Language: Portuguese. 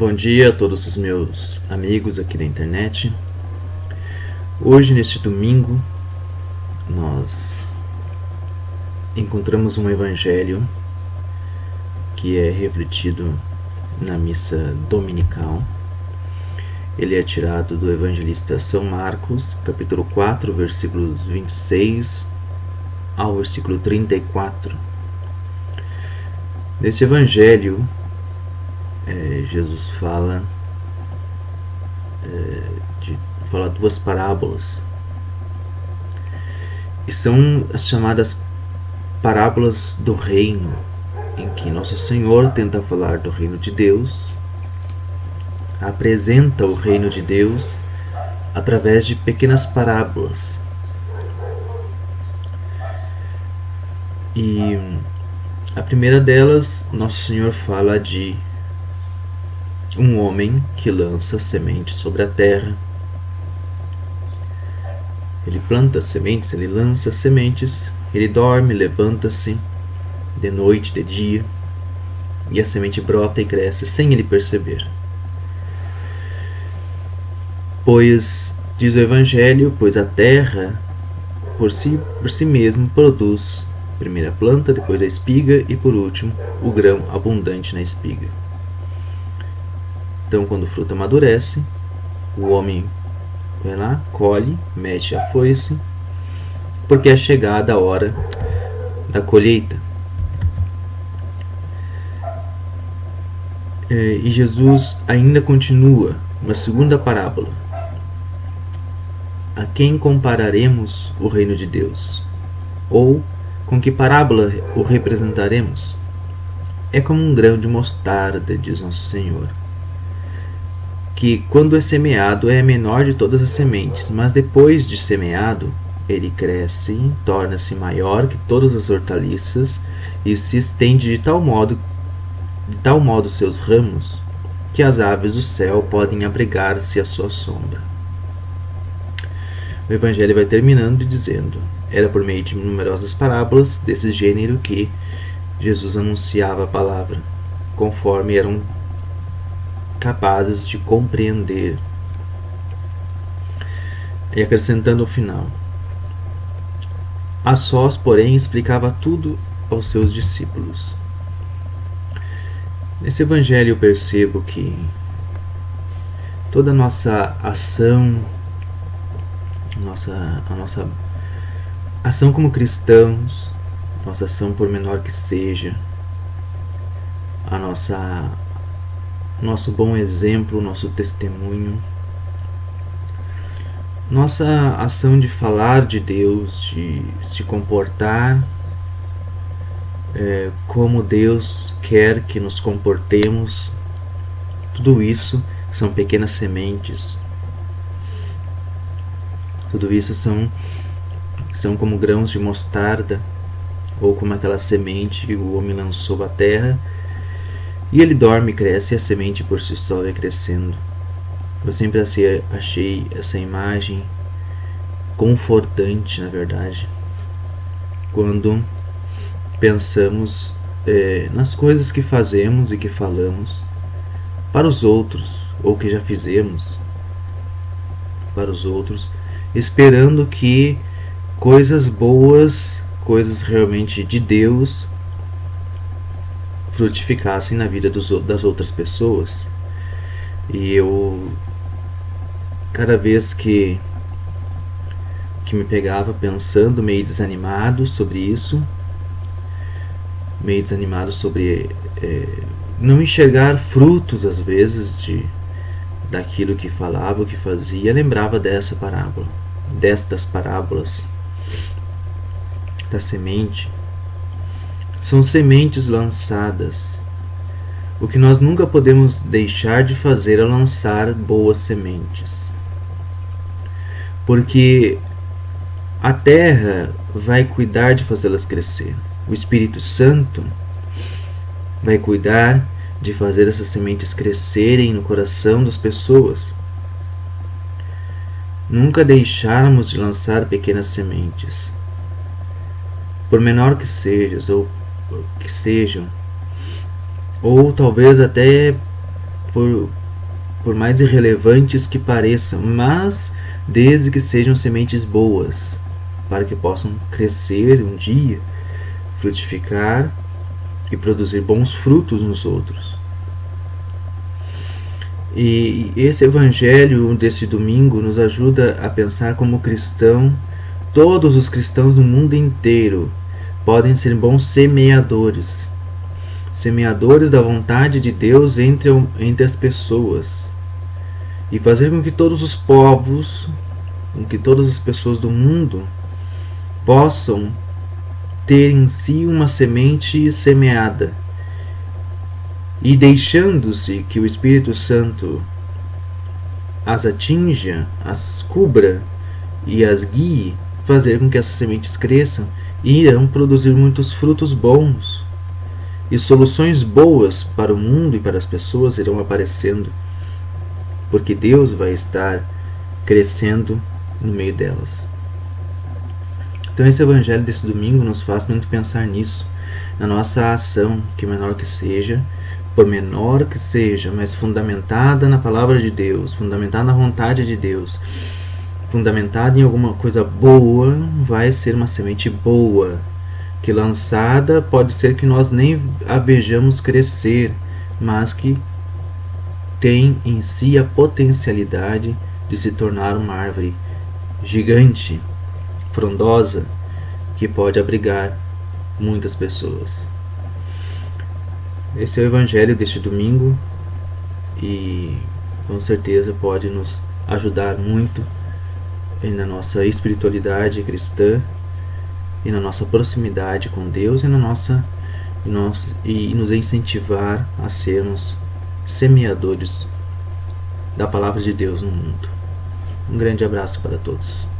Bom dia a todos os meus amigos aqui da internet. Hoje, neste domingo, nós encontramos um evangelho que é refletido na missa dominical. Ele é tirado do evangelista São Marcos, capítulo 4, versículos 26 ao versículo 34. Nesse evangelho, Jesus fala duas parábolas, e são as chamadas parábolas do reino, em que Nosso Senhor tenta falar do reino de Deus, apresenta o reino de Deus através de pequenas parábolas. E a primeira delas, Nosso Senhor fala de um homem que lança sementes sobre a terra. Ele planta sementes, ele lança sementes, ele dorme, levanta-se de noite, de dia, e a semente brota e cresce sem ele perceber. Pois, diz o Evangelho, pois a terra por si mesmo produz primeiro a planta, depois a espiga e por último o grão abundante na espiga. Então, quando o fruto amadurece, o homem vai lá, colhe, mete a foice, porque é chegada a hora da colheita. E Jesus ainda continua uma segunda parábola. A quem compararemos o reino de Deus? Ou com que parábola o representaremos? É como um grão de mostarda, diz Nosso Senhor, que quando é semeado é a menor de todas as sementes, mas depois de semeado ele cresce, torna-se maior que todas as hortaliças e se estende de tal modo seus ramos que as aves do céu podem abrigar-se à sua sombra. O Evangelho vai terminando dizendo: era por meio de numerosas parábolas desse gênero que Jesus anunciava a palavra, conforme eram capazes de compreender. E acrescentando o final: a sós, porém, explicava tudo aos seus discípulos. Nesse evangelho eu percebo que toda a nossa ação, a nossa ação como cristãos, nossa ação por menor que seja, nosso bom exemplo, nosso testemunho, nossa ação de falar de Deus, de se comportar como Deus quer que nos comportemos, tudo isso são pequenas sementes. Tudo isso são como grãos de mostarda, ou como aquela semente que o homem lançou à terra, e ele dorme, cresce, e a semente por si só vai crescendo. Eu sempre achei essa imagem confortante, na verdade, quando pensamos nas coisas que fazemos e que falamos para os outros, ou que já fizemos para os outros, esperando que coisas boas, coisas realmente de Deus, frutificassem na vida das outras pessoas. E eu, cada vez que me pegava pensando, meio desanimado sobre isso, meio desanimado sobre não enxergar frutos às vezes daquilo que falava, o que fazia, lembrava destas parábolas da semente. São sementes lançadas. O que nós nunca podemos deixar de fazer é lançar boas sementes, porque a terra vai cuidar de fazê-las crescer. O Espírito Santo vai cuidar de fazer essas sementes crescerem no coração das pessoas. Nunca deixarmos de lançar pequenas sementes, por menor que sejam, ou talvez até por, por mais irrelevantes que pareçam, mas desde que sejam sementes boas, para que possam crescer um dia, frutificar e produzir bons frutos nos outros. E esse evangelho desse domingo nos ajuda a pensar como cristão. Todos os cristãos do mundo inteiro podem ser bons semeadores, semeadores da vontade de Deus entre as pessoas, e fazer com que todos os povos, com que todas as pessoas do mundo possam ter em si uma semente semeada, e deixando-se que o Espírito Santo as atinja, as cubra e as guie, fazer com que essas sementes cresçam e irão produzir muitos frutos bons, e soluções boas para o mundo e para as pessoas irão aparecendo, porque Deus vai estar crescendo no meio delas. Então esse evangelho desse domingo nos faz muito pensar nisso, na nossa ação, que menor que seja, por menor que seja, mas fundamentada na palavra de Deus, fundamentada na vontade de Deus, fundamentada em alguma coisa boa, vai ser uma semente boa, que lançada pode ser que nós nem a vejamos crescer, mas que tem em si a potencialidade de se tornar uma árvore gigante, frondosa, que pode abrigar muitas pessoas. Esse é o evangelho deste domingo e com certeza pode nos ajudar muito na nossa espiritualidade cristã e na nossa proximidade com Deus e nos incentivar a sermos semeadores da palavra de Deus no mundo. Um grande abraço para todos.